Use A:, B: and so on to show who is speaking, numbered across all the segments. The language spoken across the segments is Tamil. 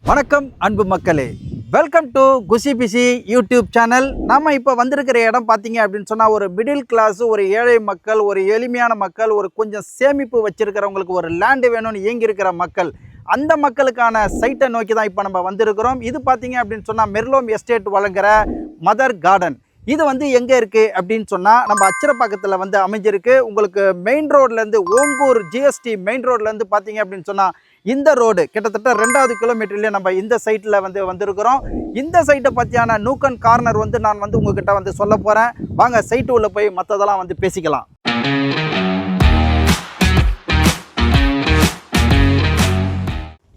A: வணக்கம் அன்பு மக்களே, welcome to Kusi Pisi YouTube channel. நம்ம இப்போ வந்திருக்கிற இடம் பார்த்தீங்க அப்படின்னு சொன்னால் ஒரு மிடில் கிளாஸ், ஒரு ஏழை மக்கள், ஒரு எளிமையான மக்கள், ஒரு கொஞ்சம் சேமிப்பு வச்சிருக்கிறவங்களுக்கு ஒரு லேண்டு வேணும்னு இயங்கியிருக்கிற மக்கள், அந்த மக்களுக்கான சைட்டை நோக்கி தான் இப்போ நம்ம வந்திருக்கிறோம். இது பார்த்தீங்க அப்படின்னு சொன்னால் மெர்லோம் எஸ்டேட் வழங்குகிற மதர் கார்டன். இது வந்து எங்கே இருக்குது அப்படின்னு சொன்னால் நம்ம அச்சரப்பாக்கத்தில் வந்து அமைஞ்சிருக்கு. உங்களுக்கு மெயின் ரோட்லேருந்து ஓங்கூர் ஜிஎஸ்டி மெயின் ரோட்லேருந்து பார்த்தீங்க அப்படின்னு சொன்னால் இந்த ரோடு கிட்டத்தட்ட 2வது கிலோமீட்டர்லேயே நம்ம இந்த சைட்டில் வந்திருக்கிறோம். இந்த சைட்டை பற்றியான நூக்கன் கார்னர் வந்து நான் வந்து உங்ககிட்ட வந்து சொல்ல போகிறேன். வாங்க சைட்டு உள்ள போய் மற்றதெல்லாம் வந்து பேசிக்கலாம்.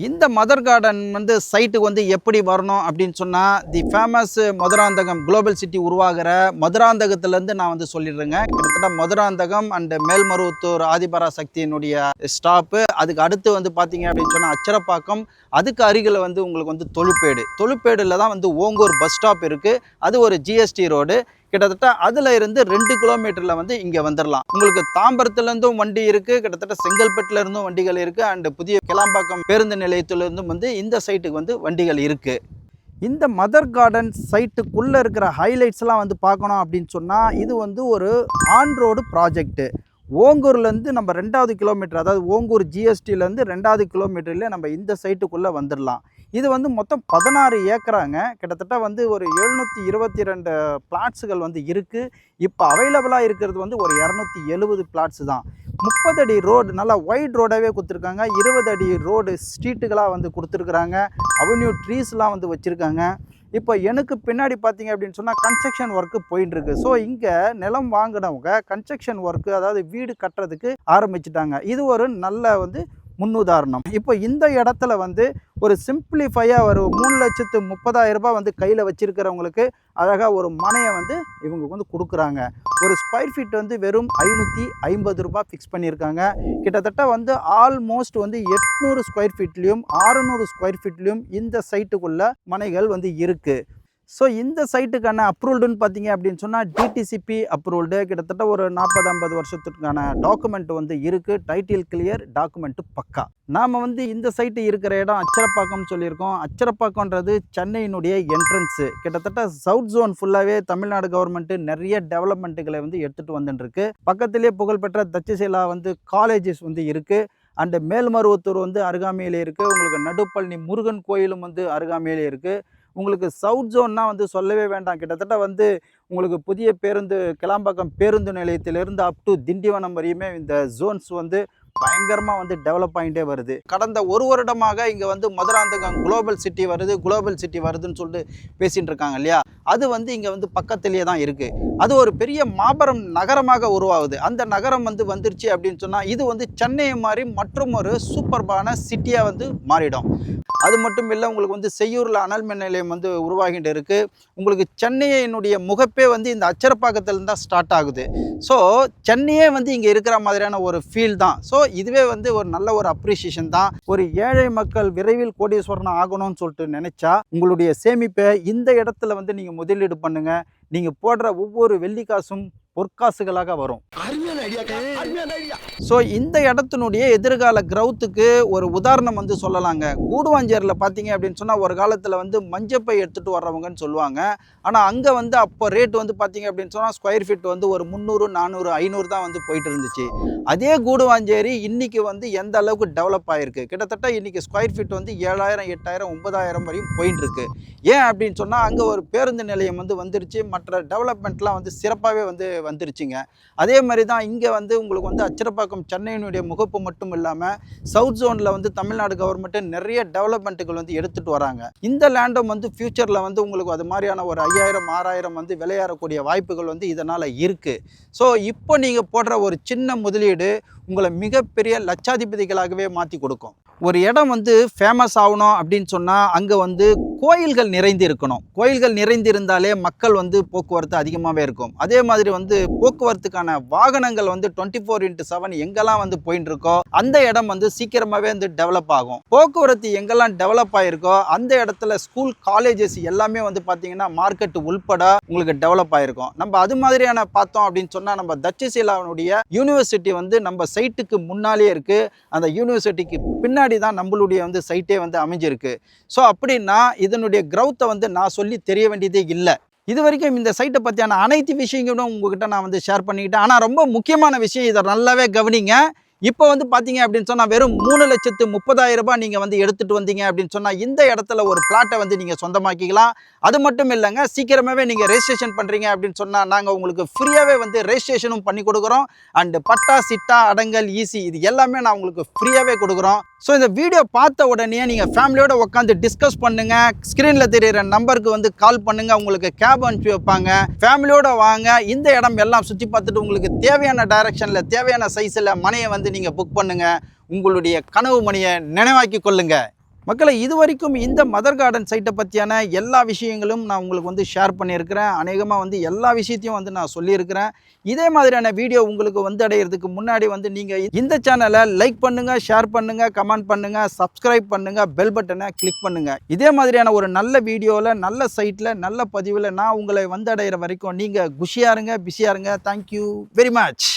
A: இந்த மதர் கார்டன் வந்து சைட்டுக்கு வந்து எப்படி வரணும் அப்படின்னு சொன்னால், the famous Madurantakam global city உருவாகிற மதுராந்தகத்துலேருந்து நான் வந்து சொல்லிடுறேங்க. கிட்டத்தட்ட மதுராந்தகம் அண்டு மேல்மருவத்தூர் ஆதிபராசக்தியினுடைய ஸ்டாப்பு. அதுக்கு அடுத்து வந்து பார்த்தீங்க அப்படின்னு சொன்னால் அச்சரப்பாக்கம். அதுக்கு அருகில் வந்து உங்களுக்கு வந்து தொழுப்பேடில் தான் வந்து ஓங்கூர் பஸ் ஸ்டாப் இருக்குது. அது ஒரு ஜிஎஸ்டி ரோடு. கிட்டத்தட்ட அதில் இருந்து 2 கிலோமீட்டரில் வந்து இங்கே வந்துடலாம். உங்களுக்கு தாம்பரத்துலேருந்தும் வண்டி இருக்குது, கிட்டத்தட்ட செங்கல்பட்டுல இருந்தும் வண்டிகள் இருக்குது, அண்டு புதிய கிளாம்பாக்கம் பேருந்து நிலையத்திலிருந்தும் வந்து இந்த சைட்டுக்கு வந்து வண்டிகள் இருக்குது. இந்த மதர் கார்டன் சைட்டுக்குள்ளே இருக்கிற ஹைலைட்ஸ்லாம் வந்து பார்க்கணும் அப்படின்னு சொன்னால், இது வந்து ஒரு ஆன் ரோடு ப்ராஜெக்ட்டு. ஓங்கூர்லேருந்து நம்ம 2வது கிலோமீட்டர், அதாவது ஓங்கூர் ஜிஎஸ்டிலேருந்து 2வது கிலோமீட்டர்லேயே நம்ம இந்த சைட்டுக்குள்ளே வந்துடலாம். இது வந்து மொத்தம் 16 ஏக்கராங்க. கிட்டத்தட்ட வந்து ஒரு 722 பிளாட்ஸுகள் வந்து இருக்குது. இப்போ அவைலபிளாக இருக்கிறது வந்து ஒரு 270 பிளாட்ஸு தான். 30 அடி ரோடு, நல்லா ஒயிட் ரோடாகவே கொடுத்துருக்காங்க. 20 அடி ரோடு ஸ்ட்ரீட்டுகளாக வந்து கொடுத்துருக்குறாங்க. அவென்யூ ட்ரீஸ்லாம் வந்து வச்சுருக்காங்க. இப்போ எனக்கு பின்னாடி பார்த்தீங்க அப்படின்னு சொன்னால் கன்ஸ்ட்ரக்ஷன் ஒர்க்கு போயின்ட்டுருக்கு. ஸோ இங்கே நிலம் வாங்கினவங்க கன்ஸ்ட்ரக்ஷன் ஒர்க்கு, அதாவது வீடு கட்டுறதுக்கு ஆரம்பிச்சிட்டாங்க. இது ஒரு நல்ல வந்து முன்னுதாரணம். இப்போ இந்த இடத்துல வந்து ஒரு சிம்பிளிஃபையாக ஒரு 3,30,000 ரூபாய் வந்து கையில் வச்சுருக்கிறவங்களுக்கு அழகாக ஒரு மனையை வந்து இவங்க வந்து கொடுக்குறாங்க. ஒரு ஸ்கொயர் ஃபீட் வந்து வெறும் 550 ரூபாய் ஃபிக்ஸ் பண்ணியிருக்காங்க. கிட்டத்தட்ட வந்து ஆல்மோஸ்ட் வந்து 800 ஸ்கொயர் ஃபீட்லேயும் 600 ஸ்கொயர் ஃபீட்லேயும் இந்த சைட்டுக்குள்ள மனைகள் வந்து இருக்குது. ஸோ இந்த சைட்டுக்கான அப்ரூவ்டுன்னு பார்த்தீங்க அப்படின்னு சொன்னால் டிடிசிபி அப்ரூவ்டு. கிட்டத்தட்ட ஒரு 40-50 வருஷத்துக்கான டாக்குமெண்ட் வந்து இருக்குது. டைட்டில் கிளியர், டாக்குமெண்ட்டு பக்கா. நாம் வந்து இந்த சைட்டு இருக்கிற இடம் அச்சரப்பாக்கம் சொல்லியிருக்கோம். அச்சரப்பாக்கம்ன்றது சென்னையினுடைய என்ட்ரன்ஸு. கிட்டத்தட்ட சவுத் ஜோன் ஃபுல்லாகவே தமிழ்நாடு கவர்மெண்ட்டு நிறைய டெவலப்மெண்ட்டுகளை வந்து எடுத்துகிட்டு வந்துட்டுருக்கு. பக்கத்திலே புகழ்பெற்ற தட்சசிலா வந்து காலேஜஸ் வந்து இருக்குது. அண்டு மேல்மருவத்தூர் வந்து அருகாமையிலே இருக்குது. உங்களுக்கு நடுப்பழனி முருகன் கோயிலும் வந்து அருகாமையிலே இருக்குது. உங்களுக்கு சவுத் ஜோன்னா வந்து சொல்லவே வேண்டாம். கிட்டத்தட்ட வந்து உங்களுக்கு புதிய பேருந்து கிளாம்பாக்கம் பேருந்து நிலையத்திலிருந்து அப் டு திண்டிவனம் வரையுமே இந்த ஜோன்ஸ் வந்து பயங்கரமாக வந்து டெவலப் ஆகிட்டே வருது. கடந்த ஒரு வருடமாக இங்கே வந்து மதுராந்தகம் குளோபல் சிட்டி வருதுன்னு சொல்லிட்டு பேசிகிட்டு இருக்காங்க இல்லையா, அது வந்து இங்கே வந்து பக்கத்திலேயே தான் இருக்குது. அது ஒரு பெரிய மாபெரும் நகரமாக உருவாகுது. அந்த நகரம் வந்து வந்துருச்சு அப்படின்னு சொன்னால் இது வந்து சென்னையை மாதிரி மற்றும் ஒரு சூப்பர்பான சிட்டியாக வந்து மாறிடும். அது மட்டும் இல்லை, உங்களுக்கு வந்து செய்யூரில் அனல் மின் நிலையம் வந்து உருவாகிட்டு இருக்குது. உங்களுக்கு சென்னையினுடைய முகப்பே வந்து இந்த அச்சரப்பாக்கத்திலிருந்து தான் ஸ்டார்ட் ஆகுது. ஸோ சென்னையே வந்து இங்கே இருக்கிற மாதிரியான ஒரு ஃபீல் தான். ஸோ இதுவே வந்து ஒரு நல்ல ஒரு அப்ரிசியேஷன் தான். ஒரு ஏழை மக்கள் விரைவில் கோடீஸ்வரன் ஆகணும்னு சொல்லிட்டு நினச்சா உங்களுடைய சேமிப்பை இந்த இடத்துல வந்து நீங்கள் முதலீடு பண்ணுங்கள். நீங்கள் போடுற ஒவ்வொரு வெள்ளிக்காசும் பொற்காசுகளாக வரும். ஸோ இந்த இடத்தினுடைய எதிர்கால கிரௌத்துக்கு ஒரு உதாரணம் வந்து சொல்லலாங்க. கூடுவாஞ்சேரியில் பார்த்தீங்க அப்படின்னு சொன்னால் ஒரு காலத்தில் வந்து மஞ்சப்பை எடுத்துகிட்டு வர்றவங்கன்னு சொல்லுவாங்க. ஆனால் அங்கே வந்து அப்போ ரேட் வந்து பார்த்தீங்க அப்படின்னு சொன்னால் ஸ்கொயர் ஃபீட் வந்து ஒரு 300, 400, 500 தான் வந்து போயிட்டு இருந்துச்சு. அதே கூடுவாஞ்சேரி இன்றைக்கி வந்து எந்த அளவுக்கு டெவலப் ஆகிருக்கு. கிட்டத்தட்ட இன்றைக்கி ஸ்கொயர் ஃபீட் வந்து 7,000, 8,000, 9,000 வரையும் போயிட்டு இருக்கு. ஏன் அப்படின்னு சொன்னால் அங்கே ஒரு பேருந்து நிலையம் வந்து வந்துருச்சு. மற்ற டெவலப்மெண்ட்லாம் வந்து சிறப்பாகவே வந்துருச்சுங்க. அதே மாதிரி தான் இங்கே வந்து உங்களுக்கு வந்து அச்சரப்பாக்கம் சென்னையினுடைய முகப்பு மட்டும் இல்லாமல் சவுத் ஜோனில் வந்து தமிழ்நாடு கவர்மெண்ட்டு நிறைய டெவலப்மெண்ட்டுகள் வந்து எடுத்துகிட்டு வராங்க. இந்த லேண்டும் வந்து ஃப்யூச்சரில் வந்து உங்களுக்கு அது மாதிரியான ஒரு 5,000, 6,000 வந்து விளையாடக்கூடிய வாய்ப்புகள் வந்து இதனால் இருக்குது. ஸோ இப்போ நீங்கள் போடுற ஒரு சின்ன முதலீடு உங்களை மிகப்பெரிய லட்சாதிபதிகளாகவே மாற்றி கொடுக்கும். ஒரு இடம் வந்து ஃபேமஸ் ஆகணும் அப்படின்னு சொன்னால் அங்கே வந்து கோயில்கள் நிறைந்து இருக்கணும். கோயில்கள் நிறைந்திருந்தாலே மக்கள் வந்து போக்குவரத்து அதிகமாகவே இருக்கும். அதே மாதிரி வந்து போக்குவரத்துக்கான வாகனங்கள் வந்து 24/7 எங்கெல்லாம் வந்து போயிட்டு இருக்கோ அந்த இடம் வந்து சீக்கிரமாகவே வந்து டெவலப் ஆகும். போக்குவரத்து எங்கெல்லாம் டெவலப் ஆகிருக்கோ அந்த இடத்துல ஸ்கூல் காலேஜஸ் எல்லாமே வந்து பார்த்தீங்கன்னா மார்க்கெட் உள்பட உங்களுக்கு டெவலப் ஆகிருக்கும். நம்ம அது மாதிரியான பார்த்தோம் அப்படின்னு சொன்னால் நம்ம தட்சசீலாவுடைய யூனிவர்சிட்டி வந்து நம்ம சைட்டுக்கு முன்னாலே இருக்குது. அந்த யூனிவர்சிட்டிக்கு பின்னாடி தான் நம்மளுடைய வந்து சைட்டே வந்து அமைஞ்சிருக்கு. ஸோ அப்படின்னா இதனுடைய க்ரௌத்தை வந்து நான் சொல்லி தெரிய வேண்டியதே இல்லை. இது வரைக்கும் இந்த சைட்டை பற்றியான அனைத்து விஷயங்களும் உங்ககிட்ட நான் வந்து ஷேர் பண்ணிக்கிட்டேன். ஆனால் ரொம்ப முக்கியமான விஷயம், இதை நல்லாவே கவனிங்க. இப்போ வந்து பார்த்தீங்க அப்படின்னு சொன்னால் வெறும் 3,30,000 ரூபாய் நீங்கள் வந்து எடுத்துகிட்டு வந்தீங்க அப்படின்னு சொன்னால் இந்த இடத்துல ஒரு பிளாட்டை வந்து நீங்கள் சொந்தமாக்கிக்கலாம். அது மட்டும் இல்லைங்க, சீக்கிரமாகவே நீங்கள் ரெஜிஸ்ட்ரேஷன் பண்ணுறீங்க அப்படின்னு சொன்னால் நாங்கள் உங்களுக்கு ஃப்ரீயாகவே வந்து ரெஜிஸ்ட்ரேஷனும் பண்ணி கொடுக்குறோம். அண்டு பட்டா, சிட்டா, அடங்கல், ஈசி இது எல்லாமே நான் உங்களுக்கு ஃப்ரீயாகவே கொடுக்குறோம். ஸோ இந்த வீடியோ பார்த்த உடனே நீங்கள் ஃபேமிலியோடு உட்காந்து டிஸ்கஸ் பண்ணுங்கள். ஸ்க்ரீனில் தெரிகிற நம்பருக்கு வந்து கால் பண்ணுங்கள். உங்களுக்கு கேப் அனுப்பி வைப்பாங்க. ஃபேமிலியோடு வாங்க. இந்த இடம் எல்லாம் சுற்றி பார்த்துட்டு உங்களுக்கு தேவையான டைரக்ஷனில் தேவையான சைஸில் மனையை வந்து நீங்கள் புக் பண்ணுங்கள். உங்களுடைய கனவு மனையை நினைவாக்கி கொள்ளுங்கள். மக்களை, இது வரைக்கும் இந்த மதர் கார்டன் சைட்டை பற்றியான எல்லா விஷயங்களும் நான் உங்களுக்கு வந்து ஷேர் பண்ணியிருக்கிறேன். அநேகமாக வந்து எல்லா விஷயத்தையும் வந்து நான் சொல்லியிருக்கிறேன். இதே மாதிரியான வீடியோ உங்களுக்கு வந்து அடையிறதுக்கு முன்னாடி வந்து நீங்கள் இந்த சேனலை லைக் பண்ணுங்கள், ஷேர் பண்ணுங்கள், கமெண்ட் பண்ணுங்கள், சப்ஸ்கிரைப் பண்ணுங்கள், பெல் பட்டனை கிளிக் பண்ணுங்கள். இதே மாதிரியான ஒரு நல்ல வீடியோவில், நல்ல சைட்டில், நல்ல பதிவில் நான் உங்களை வந்து அடைகிற வரைக்கும் நீங்கள் குஷியாக இருங்க, பிஸியாக இருங்க. Thank you very much.